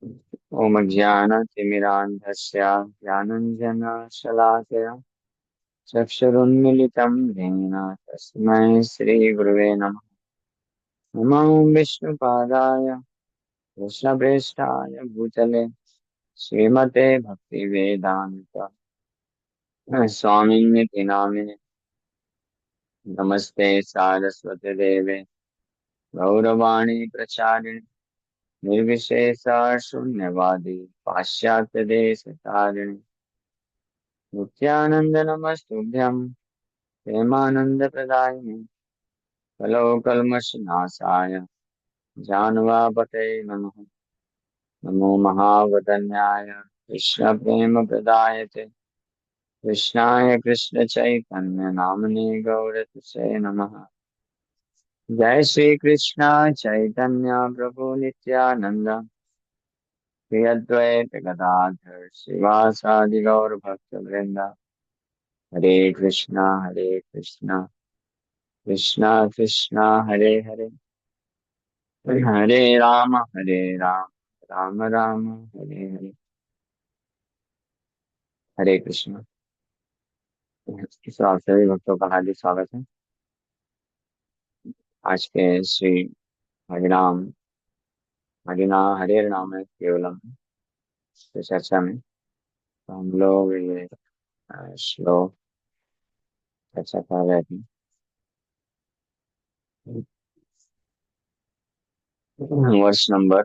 ओम ज्ञानतिमिरान्धस्य ज्ञानञ्जनशलाकया चक्षुरुन्मीलितं येन तस्मै श्रीगुरुवे नमः। नमो विष्णुपादाय कृष्णप्रेष्ठाय भूतले श्रीमते भक्तिवेदान्त स्वामिन्निति नामिने। नमस्ते सारस्वती देवे गौरवाणी प्रचारिणे निर्विशेष शून्यवादी पाश्चात्यदेशतारिणे नित्यानंद नमस्तुभ्यं प्रेमानंदप्रदायिने कलौकल्मषनाशाय जानवापते नमः। नमो महावदन्याय कृष्णप्रेमप्रदायते कृष्णाय कृष्णचैतन्य नामने गौरतुसे नमः। जय श्री कृष्ण चैतन्य प्रभु नित्यानंद श्री अद्वैत गदाधर श्रीवासादि गौर भक्त वृंदा। हरे कृष्णा कृष्णा कृष्णा हरे हरे हरे राम राम हरे हरे। हरे कृष्ण। इस आप सभी भक्तों का हार्दिक स्वागत है आज के श्री हरिनाम हरे नाम है केवलम इस चर्चा में। तो हम लोग ये श्लोक चर्चा कर रहे थे। वर्ष नंबर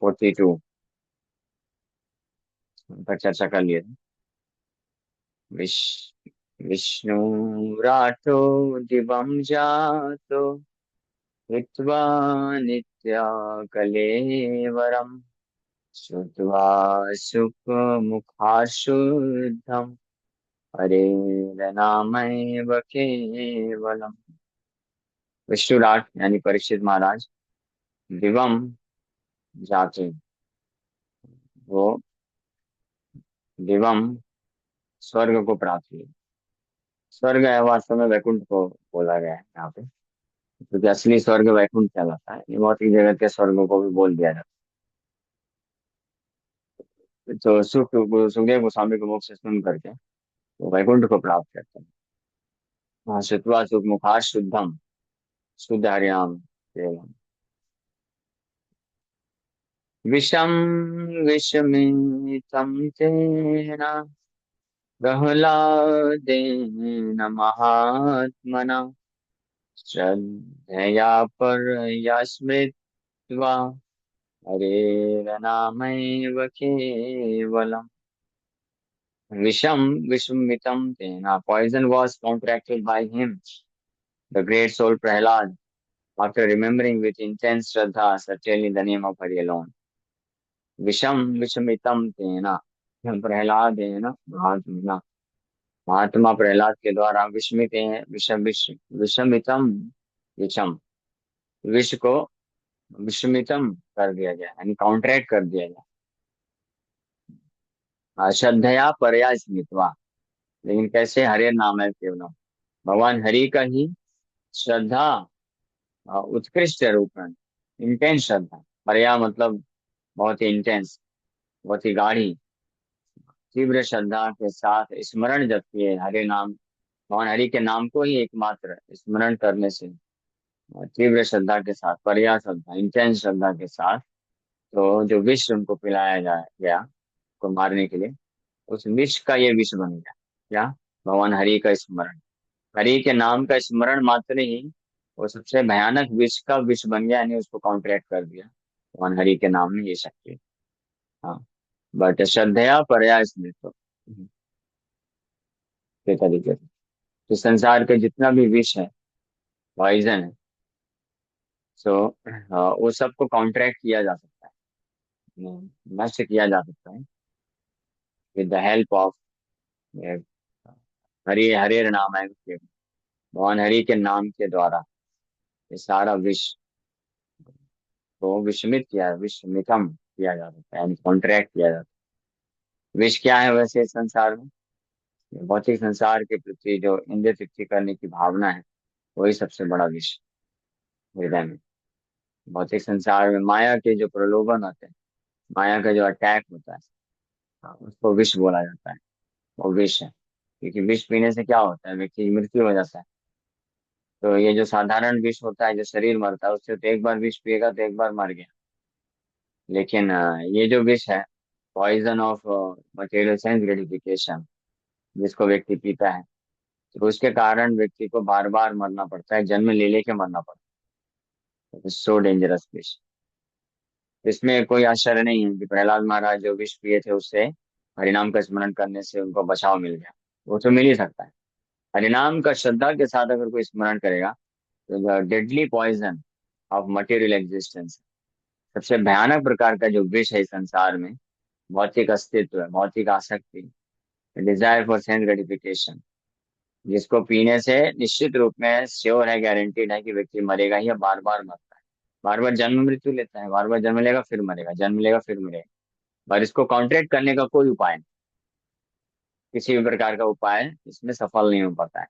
42 पर चर्चा कर लिए थे। विश विष्णुराठो दिवं जातो हित्वा नित्या कलेवरम् श्रुत्वा सुखमुखाशुद्धम् हरेर्नामैव केवलम्। विष्णुराट यानी परीक्षित महाराज दिवम जाते, वो दिवम स्वर्ग को प्राप्त हुए। स्वर्ग है वास्तव में वैकुंठ को बोला गया है यहाँ पे, क्योंकि असली स्वर्ग वैकुंठ कहलाता है। ये भौतिक जगत के स्वर्गों को भी बोल दिया जाता है। तो सुखदेव गोस्वामी को मुख से सुन करके वो वैकुंठ को प्राप्त करते हैं। हाँ, श्रुत्वा सुख मुखार शुद्धम शुद्ध हरिणाम केवलम। विषम विषमितं तेन प्रह्लादेन महात्मना श्रद्धया परया स्मृत्वा हरेरनामैव केवलम्। Vishamitam Tena. Poison was contracted by him, the great soul Prahlad, after remembering with intense Shraddha certainly the name of Hari alone. Vishamitam Tena. प्रहलादेन महात्मना, महात्मा प्रहलाद के द्वारा विस्मित है विषमितम विषम, विष को विस्मितम कर दिया गया, यानी काउंट्रैक्ट कर दिया गया। श्रद्धया परया स्मृत्वा, लेकिन कैसे? हरे नाम है केवलम, भगवान हरि का ही श्रद्धा उत्कृष्ट रूप में, इंटेंस श्रद्धा। परया मतलब बहुत ही इंटेंस, बहुत ही गाढ़ी तीव्र श्रद्धा के साथ स्मरण जब किए हरे नाम, भगवान हरि के नाम को ही एकमात्र स्मरण करने से तीव्र श्रद्धा के साथ, परया श्रद्धा इंटेंस श्रद्धा के साथ, तो जो विष उनको पिलाया गया को मारने के लिए, उस विष का ये विष बन गया। क्या? भगवान हरि का स्मरण, हरि के नाम का स्मरण मात्र ही वो सबसे भयानक विष का विष बन गया, यानी उसको काउंटरैक्ट कर दिया। भगवान हरि के नाम में ये शक्ति है। हाँ, बट श्रद्धया परया स्मृत के तरीके से, तो संसार के जितना भी विष है, पॉइजन है, सो वो सबको काउंटरैक्ट किया जा सकता है, नष्ट किया जा सकता है with the help of Hari हरे नाम है के, भगवान हरि के नाम के द्वारा ये सारा विष को विषमित किया, विषमितम किया जा सकता है, यानी कॉन्ट्रैक्ट किया जा सकता है। विष क्या है वैसे इस संसार में? भौतिक संसार के प्रति जो इंद्रिय तृप्ति करने की भावना है, वही सबसे बड़ा विष हृदय में। भौतिक संसार में माया के जो प्रलोभन होते हैं, माया का जो अटैक होता है, हाँ, उसको विष बोला जाता है। वो विष है, क्योंकि विष पीने से क्या होता है, व्यक्ति की मृत्यु हो जाता है। तो ये जो साधारण विष होता है, जो शरीर मरता है उससे, तो एक बार विष पिएगा तो एक बार मर गया। लेकिन ये जो विष है, poison of material sense gratification, जिसको व्यक्ति पीता है, तो उसके कारण व्यक्ति को बार बार मरना पड़ता है, जन्म ले लेके मरना पड़ता है। सो डेंजरस विष। इसमें कोई आश्चर्य नहीं है कि प्रहलाद महाराज जो विष पिए थे, उससे हरिनाम का स्मरण करने से उनको बचाव मिल गया। वो तो मिल ही सकता है। हरिनाम का श्रद्धा के साथ अगर कोई स्मरण करेगा, तो deadly poison of material existence, सबसे भयानक प्रकार का जो विष है इस संसार में, भौतिक अस्तित्व है, भौतिक आसक्ति, डिजायर फॉर सेंस ग्रेटिफिकेशन, जिसको पीने से निश्चित रूप में श्योर है, गारंटीड है कि व्यक्ति मरेगा ही, या बार बार मरता है, बार बार जन्म मृत्यु लेता है, बार बार जन्म लेगा फिर मरेगा, जन्म लेगा फिर मरेगा। और इसको काउंटरेक्ट करने का कोई उपाय नहीं, किसी भी प्रकार का उपाय इसमें सफल नहीं हो पाता है।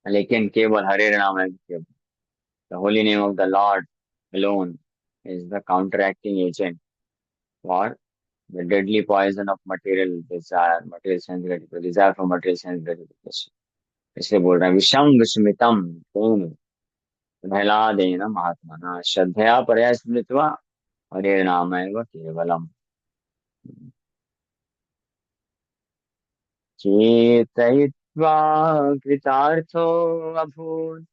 लेकिन केवल हरे नाम है, केवल the holy name of the Lord alone is the counteracting agent for the deadly poison of material desire, material sense gratification, desire for material sense gratification. इसलिए बोल रहे हैं विषम विस्मितम तेन प्रहलादेन महात्मना श्रद्धया परया स्मृत्वा हरे नामैव केवलम चेतयित्वा कृतार्थो अभूत्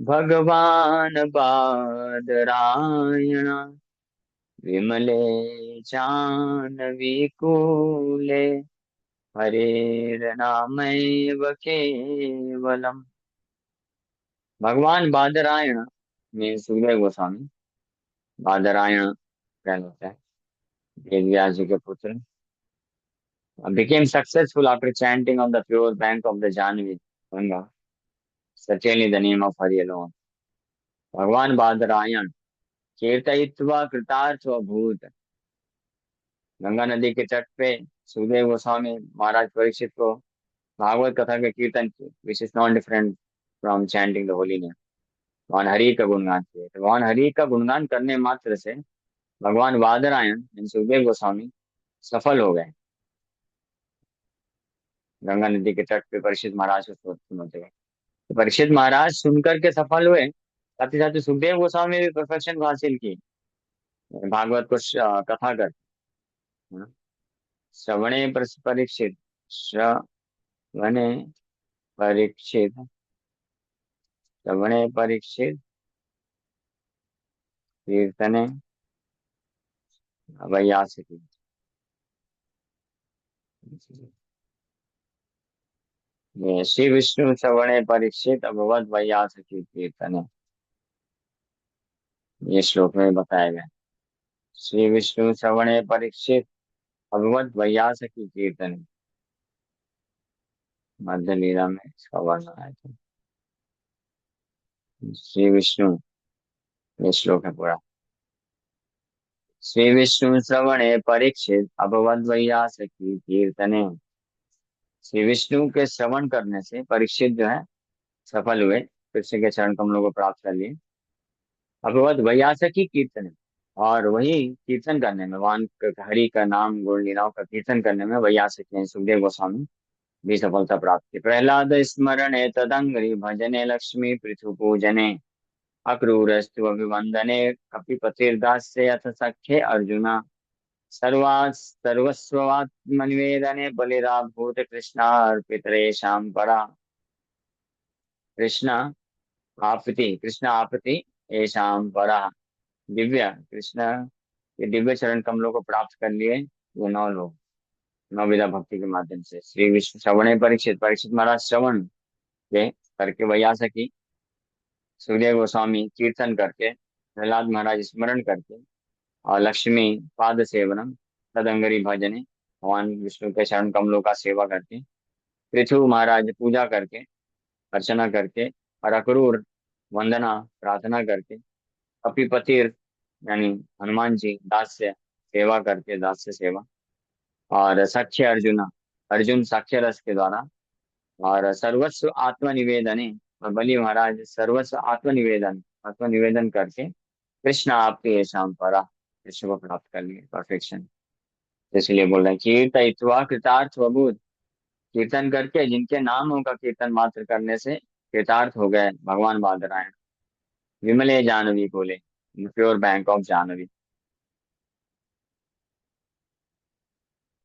भगवान् बादरायण विमले जानवीकूले हरेर्नामैव केवलम। भगवान बादरायण में सुखदेव गोस्वामी, बादरायण कहलाता है, वेद व्यास जी के पुत्र, became successful after chanting on the pure bank of the Janvi Ganga, certainly the name of Hari alone. भगवान बादरायण कीर्तयित्वा कृतार्थ अभूत, गंगा नदी के तट पे सुखदेव गोस्वामी महाराज परीक्षित को भागवत कथा के कीर्तन किए, which is not different from chanting the holy name. भगवान हरि का गुणगान किए, तो भगवान हरि का गुणगान करने मात्र से भगवान बादरायण सुखदेव गोस्वामी सफल हो गए। गंगा नदी के तट पे परीक्षित महाराज को सुनते गए, तो परीक्षित महाराज सुनकर के सफल हुए, साथ ही साथ सुखदेव गोस्वामी भी परफेक्शन को हासिल की भागवत को कथा कर। हाँ। श्रवणे परीक्षित, श्रवणे परीक्षित, श्रवणे परीक्षित, कीर्तने वैयासिकी। ये श्री विष्णु श्रवणे परीक्षित अभवत वैयासिकी कीर्तने, ये श्लोक में बताया गया। श्री विष्णु श्रवणे परीक्षित अभवत वैयासिकी कीर्तने, मध्य लीला में इसका वर्णन आया था। श्री विष्णु, ये श्लोक है पूरा। श्री विष्णु श्रवणे परीक्षित अभवत वैयासिकी कीर्तने, श्री विष्णु के श्रवण करने से परीक्षित जो है सफल हुए, कृष्ण के चरण कमलों को प्राप्त कर लिए। भगवत वैयासकी कीर्तन, और वही कीर्तन करने में, भगवान हरि का नाम गुण लीलाओं का कीर्तन करने में वैयासक हैं सुखदेव गोस्वामी भी सफलता प्राप्त की। प्रहलाद स्मरणे तदंगरी भजने लक्ष्मी पृथु पूजने अक्रूरस्तु अभिवंदने कपिपतिर्दास्य अथ सख्ये अर्जुना सर्वा सर्वस्वात्मनिवेदने बलिराभूत कृष्णार्पितरेषां परा। कृष्ण कृष्ण आपति येषां परा, दिव्य कृष्ण के दिव्य चरण कमलों को प्राप्त कर लिए वो नौ लोग, नौ विधा भक्ति के माध्यम से। श्री विष्णु श्रवणे परीक्षित, परीक्षित महाराज श्रवण के करके वैयासकी, सुखदेव गोस्वामी कीर्तन करके, प्रहलाद महाराज स्मरण करके, और लक्ष्मी पाद सेवनम तदंगरी भजने, भगवान विष्णु के चरण कमलों का सेवा करके, पृथु महाराज पूजा करके, अर्चना करके, और अक्रूर वंदना प्रार्थना करके, कपिपतिर यानी हनुमान जी दास्य सेवा करके, दास्य सेवा, और साक्ष्य अर्जुन, अर्जुन साक्ष्य रस के द्वारा, और सर्वस्व आत्मनिवेदने, और बलि महाराज सर्वस्व आत्मनिवेदन आत्मनिवेदन करके कृष्ण आपके शाम परा, कृष्ण को प्राप्त कर लिए परफेक्शन। इसलिए बोल रहे हैं कीर्तयित्वा कृतार्थ बभूत्, कीर्तन करके, जिनके नामों का कीर्तन मात्र करने से कृतार्थ हो गए भगवान बादरायण। विमले जानवी बोले, प्योर बैंक ऑफ जानवी।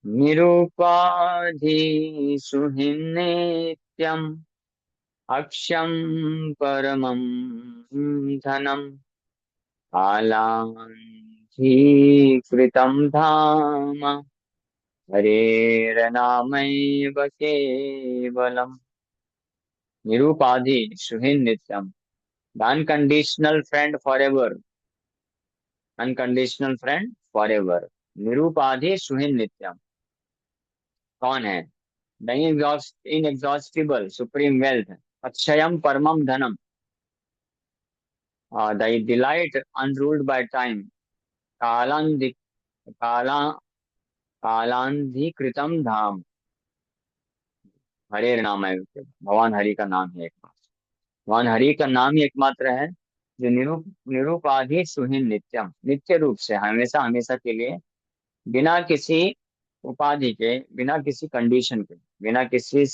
निरुपाधि सुहिनित्यम, अक्षम परमं धनम, कालांधीकृतं धाम, हरेर्नामैव केवलम्। निरुपाधि सुहीन नित्यम, the unconditional friend forever, unconditional friend forever. निरुपाधि सुहीन नित्यम कौन है? द इनएग्जॉस्टिबल सुप्रीम वेल्थ, अक्षयम परमम धनम, the delight unruled by time, कालांधि काला कालांधीकृतम धाम, हरे नाम है। भगवान हरि का नाम है एकमात्र, भगवान हरि का नाम ही एकमात्र है जो निरुपाधि सुहीन नित्यम, नित्य रूप से हमेशा हमेशा के लिए, बिना किसी उपाधि के, बिना किसी कंडीशन के, बिना किसी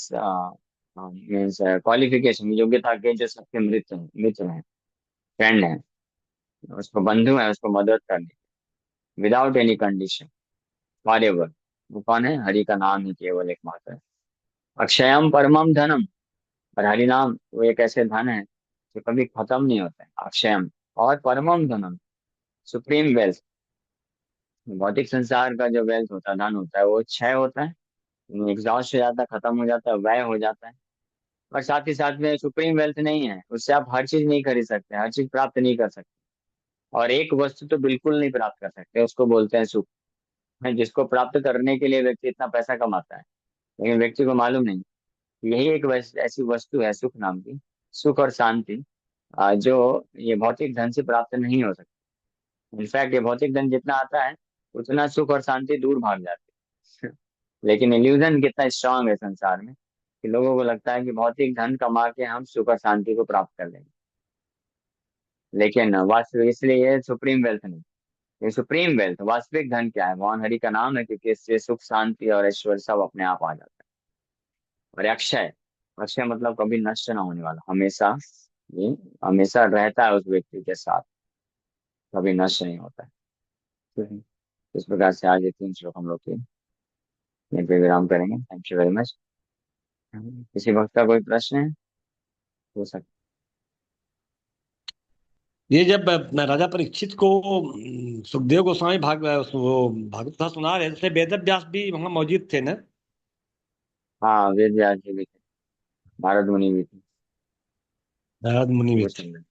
मीन्स क्वालिफिकेशन, योग्यता के, जो सबके मित्र हैं, फ्रेंड हैं, उसको बंधु है, उसको मदद करने, without any condition, for ever. वो कौन है? हरि का नाम ही केवल एकमात्र है। अक्षयम परमम धनम, और हरि नाम वो एक ऐसे धन है जो कभी खत्म नहीं होता है, अक्षयम। और परमम धनम, सुप्रीम वेल्थ। भौतिक संसार का जो वेल्थ होता है, धन होता है, वो क्षय होता है, एग्जॉस्ट हो जाता है, खत्म हो जाता है, व्यय हो जाता है। और साथ ही साथ में सुप्रीम वेल्थ नहीं है, उससे आप हर चीज नहीं खरीद सकते, हर चीज प्राप्त नहीं कर सकते। और एक वस्तु तो बिल्कुल नहीं प्राप्त कर सकते, उसको बोलते हैं सुख, है, जिसको प्राप्त करने के लिए व्यक्ति इतना पैसा कमाता है, लेकिन व्यक्ति को मालूम नहीं। यही एक ऐसी वस्तु है सुख नाम की, सुख और शांति, जो ये भौतिक धन से प्राप्त नहीं हो सकती। इनफैक्ट ये भौतिक धन जितना आता है, उतना सुख और शांति दूर भाग जाती है। लेकिन इल्यूजन कितना स्ट्रांग है संसार में कि लोगों को लगता है कि भौतिक धन कमा के हम सुख और शांति को प्राप्त कर लेंगे। लेकिन वास्तविक, इसलिए ये सुप्रीम वेल्थ नहीं, ये सुप्रीम वेल्थ, वास्तविक धन क्या है? भगवान हरि का नाम है, क्योंकि इससे सुख शांति और ऐश्वर्य सब अपने आप आ जाता है। और अक्षय, अक्षय मतलब कभी नष्ट ना होने वाला, हमेशा, ये हमेशा रहता है उस व्यक्ति के साथ, कभी नष्ट नहीं होता है। ठीक है? इस प्रकार से आज ये 3 श्लोक हम लोग के यहीं पे विराम करेंगे। Thank you very much. किसी वक्त का कोई प्रश्न है? हो सकता। ये जब राजा परीक्षित को सुखदेव गोस्वामी वो भागवत कथा सुना रहे थे, वेद व्यास भी वहां मौजूद थे ना? हाँ, वेद व्यास जी भी थे, नारद मुनि भी थे, नारद मुनि भी वो थे। सुन रहे